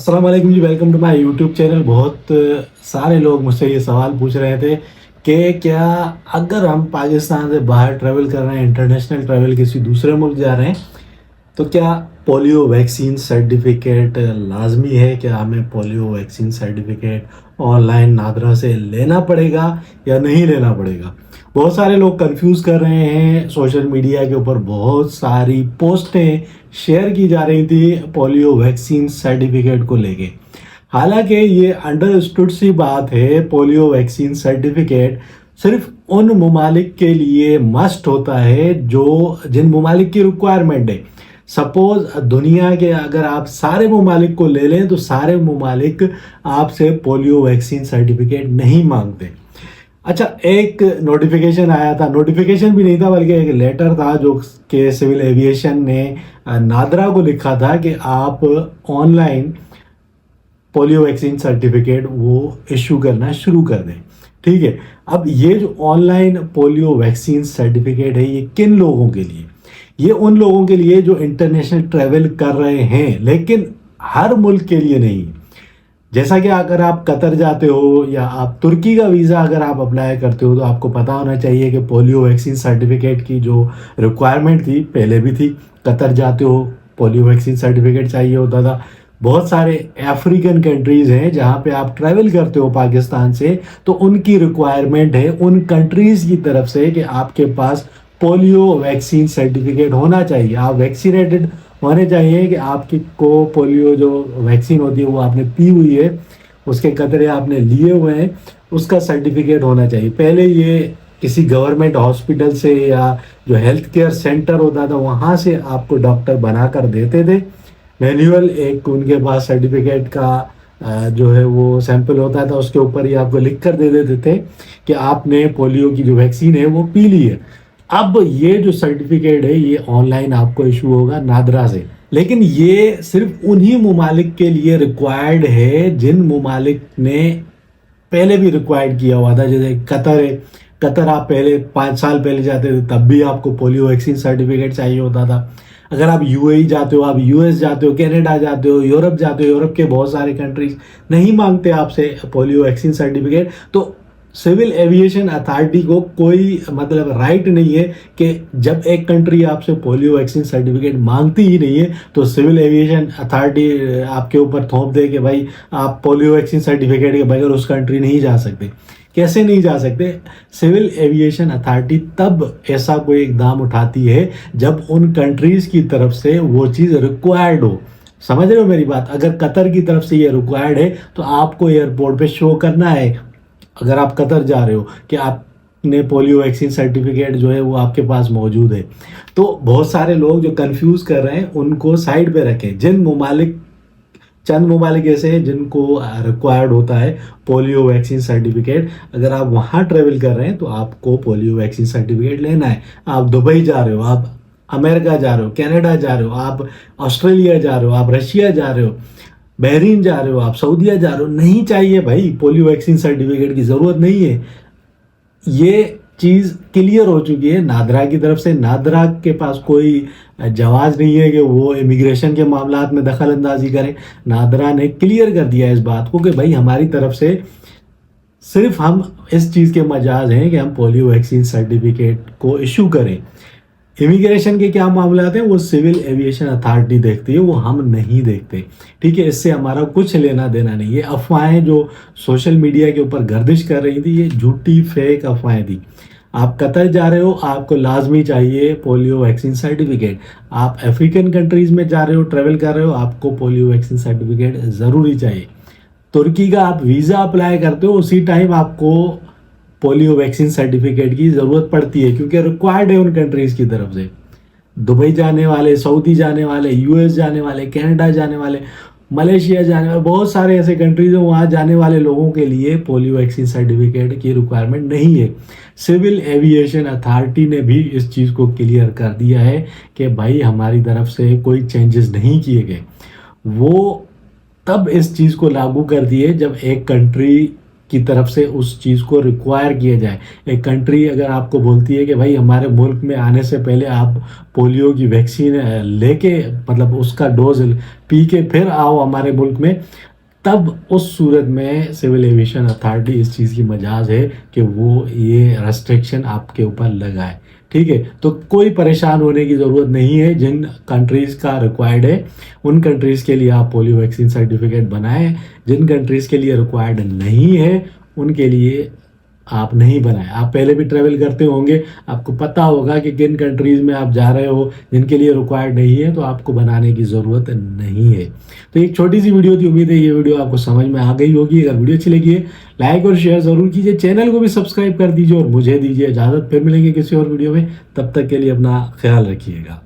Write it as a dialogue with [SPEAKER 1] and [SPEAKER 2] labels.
[SPEAKER 1] अस्सलाम वालेकुम जी, welcome to my YouTube channel. बहुत सारे लोग मुझसे ये सवाल पूछ रहे थे कि क्या अगर हम पाकिस्तान से बाहर ट्रैवल कर रहे हैं, इंटरनेशनल ट्रैवल किसी दूसरे मुल्क जा रहे हैं, तो क्या पोलियो वैक्सीन सर्टिफिकेट लाजमी है? क्या हमें polio vaccine certificate online NADRA से लेना पड़ेगा या नहीं लेना पड़ेगा? बहुत सारे लोग कंफ्यूज कर रहे हैं। सोशल मीडिया के ऊपर बहुत सारी पोस्टें शेयर की जा रही थी पोलियो वैक्सीन सर्टिफिकेट को लेके। हालांकि ये अंडरस्टूड सी बात है, पोलियो वैक्सीन सर्टिफिकेट सिर्फ उन ममालिक के लिए मस्ट होता है जो जिन ममालिक की रिक्वायरमेंट है। सपोज दुनिया के अगर आप सारे ममालिक को ले लें तो सारे ममालिक आपसे पोलियो वैक्सीन सर्टिफिकेट नहीं मांगते। अच्छा, एक नोटिफिकेशन आया था, नोटिफिकेशन भी नहीं था बल्कि एक लेटर था जो कि सिविल एविएशन ने नादरा को लिखा था कि आप ऑनलाइन पोलियो वैक्सीन सर्टिफिकेट वो इशू करना शुरू कर दें। ठीक है, अब ये जो ऑनलाइन पोलियो वैक्सीन सर्टिफिकेट है ये किन लोगों के लिए? ये उन लोगों के लिए जो इंटरनेशनल ट्रैवल कर रहे हैं, लेकिन हर मुल्क के लिए नहीं। जैसा कि अगर आप कतर जाते हो या आप तुर्की का वीज़ा अगर आप अप्लाई करते हो तो आपको पता होना चाहिए कि पोलियो वैक्सीन सर्टिफिकेट की जो रिक्वायरमेंट थी पहले भी थी। कतर जाते हो पोलियो वैक्सीन सर्टिफिकेट चाहिए होता था। बहुत सारे अफ्रीकन कंट्रीज़ हैं जहाँ पे आप ट्रैवल करते हो पाकिस्तान से, तो उनकी रिक्वायरमेंट है उन कंट्रीज़ की तरफ से कि आपके पास पोलियो वैक्सीन सर्टिफिकेट होना चाहिए, आप वैक्सीनेटेड होने चाहिए, कि आपकी को पोलियो जो वैक्सीन होती है वो आपने पी हुई है, उसके कतरे आपने लिए हुए हैं, उसका सर्टिफिकेट होना चाहिए। पहले ये किसी गवर्नमेंट हॉस्पिटल से या जो हेल्थ केयर सेंटर होता था वहाँ से आपको डॉक्टर बना कर देते थे मैनुअल, एक उनके पास सर्टिफिकेट का जो है वो सैंपल होता था, उसके ऊपर ही आपको लिख कर दे देते थे कि आपने पोलियो की जो वैक्सीन है वो पी ली है। अब ये जो सर्टिफिकेट है ये ऑनलाइन आपको इशू होगा नादरा से, लेकिन ये सिर्फ उन्हीं ममालिक के लिए रिक्वायर्ड है जिन ममालिक ने पहले भी रिक्वायर्ड किया हुआ था। जैसे कतर है, कतर आप पहले 5 साल पहले जाते थे तब भी आपको पोलियो वैक्सीन सर्टिफिकेट चाहिए होता था। अगर आप यूएई जाते हो, आप यूएस जाते हो, कनाडा जाते हो, यूरोप जाते हो, यूरोप के बहुत सारे कंट्रीज नहीं मांगते आपसे पोलियो वैक्सीन सर्टिफिकेट। तो सिविल एविएशन अथॉरिटी को कोई मतलब राइट नहीं है कि जब एक कंट्री आपसे पोलियो वैक्सीन सर्टिफिकेट मांगती ही नहीं है तो सिविल एविएशन अथॉरिटी आपके ऊपर थोप दे कि भाई आप पोलियो वैक्सीन सर्टिफिकेट के बगैर उस कंट्री नहीं जा सकते। कैसे नहीं जा सकते? सिविल एविएशन अथॉरिटी तब ऐसा कोई इकदाम उठाती है जब उन कंट्रीज़ की तरफ से वो चीज़ रिक्वायर्ड हो। समझ रहे हो मेरी बात? अगर कतर की तरफ से ये रिक्वायर्ड है तो आपको एयरपोर्ट पे शो करना है, अगर आप कतर जा रहे हो, कि आपने पोलियो वैक्सीन सर्टिफिकेट जो है वो आपके पास मौजूद है। तो बहुत सारे लोग जो कंफ्यूज कर रहे हैं उनको साइड पे रखें। जिन ममालिक, चंद ममालिक ऐसे हैं जिनको रिक्वायर्ड होता है पोलियो वैक्सीन सर्टिफिकेट, अगर आप वहाँ ट्रेवल कर रहे हैं तो आपको पोलियो वैक्सीन सर्टिफिकेट लेना है। आप दुबई जा रहे हो, आप अमेरिका जा रहे हो, कनाडा जा रहे हो, आप ऑस्ट्रेलिया जा रहे हो, आप रशिया जा रहे हो, बहरीन जा रहे हो, आप सऊदीया जा रहे हो, नहीं चाहिए भाई पोलियो वैक्सीन सर्टिफिकेट की ज़रूरत नहीं है। ये चीज़ क्लियर हो चुकी है नादरा की तरफ से। नादरा के पास कोई जवाब नहीं है कि वो इमिग्रेशन के मामलात में दखल अंदाजी करें। नादरा ने क्लियर कर दिया इस बात को कि भाई हमारी तरफ से सिर्फ हम इस चीज़ के मजाज हैं कि हम पोलियो वैक्सीन सर्टिफिकेट को इशू करें। इमिग्रेशन के क्या मामले आते हैं वो सिविल एविएशन अथॉरिटी देखती है, वो हम नहीं देखते। ठीक है, इससे हमारा कुछ लेना देना नहीं है। अफवाहें जो सोशल मीडिया के ऊपर गर्दिश कर रही थी ये झूठी फेक अफवाहें थी। आप कतर जा रहे हो, आपको लाजमी चाहिए पोलियो वैक्सीन सर्टिफिकेट। आप अफ्रीकन कंट्रीज़ में जा रहे हो, ट्रेवल कर रहे हो, आपको पोलियो वैक्सीन सर्टिफिकेट ज़रूरी चाहिए। तुर्की का आप वीज़ा अप्लाई करते हो उसी टाइम आपको पोलियो वैक्सीन सर्टिफिकेट की ज़रूरत पड़ती है क्योंकि रिक्वायर्ड है उन कंट्रीज़ की तरफ से। दुबई जाने वाले, सऊदी जाने वाले, यूएस जाने वाले, कनाडा जाने वाले, मलेशिया जाने वाले, बहुत सारे ऐसे कंट्रीज हैं वहाँ जाने वाले लोगों के लिए पोलियो वैक्सीन सर्टिफिकेट की रिक्वायरमेंट नहीं है। सिविल एविएशन अथॉरिटी ने भी इस चीज़ को क्लियर कर दिया है कि भाई हमारी तरफ से कोई चेंजेस नहीं किए गए। वो तब इस चीज़ को लागू कर दिए जब एक कंट्री की तरफ से उस चीज़ को रिक्वायर किया जाए। एक कंट्री अगर आपको बोलती है कि भाई हमारे मुल्क में आने से पहले आप पोलियो की वैक्सीन लेके मतलब उसका डोज पी के फिर आओ हमारे मुल्क में, तब उस सूरत में सिविल एविएशन अथॉरिटी इस चीज़ की मजाज है कि वो ये रेस्ट्रिक्शन आपके ऊपर लगाए। ठीक है, तो कोई परेशान होने की ज़रूरत नहीं है। जिन कंट्रीज़ का रिक्वायर्ड है उन कंट्रीज़ के लिए आप पोलियो वैक्सीन सर्टिफिकेट बनाएं। जिन कंट्रीज़ के लिए रिक्वायर्ड नहीं है उनके लिए आप नहीं बनाए। आप पहले भी ट्रैवल करते होंगे, आपको पता होगा कि किन कंट्रीज़ में आप जा रहे हो जिनके लिए रिक्वायर्ड नहीं है, तो आपको बनाने की ज़रूरत नहीं है। तो एक छोटी सी वीडियो थी, उम्मीद है ये वीडियो आपको समझ में आ गई होगी। अगर वीडियो अच्छी लगी है लाइक और शेयर ज़रूर कीजिए, चैनल को भी सब्सक्राइब कर दीजिए और मुझे दीजिए इजाज़त। फिर मिलेंगे किसी और वीडियो में, तब तक के लिए अपना ख्याल रखिएगा।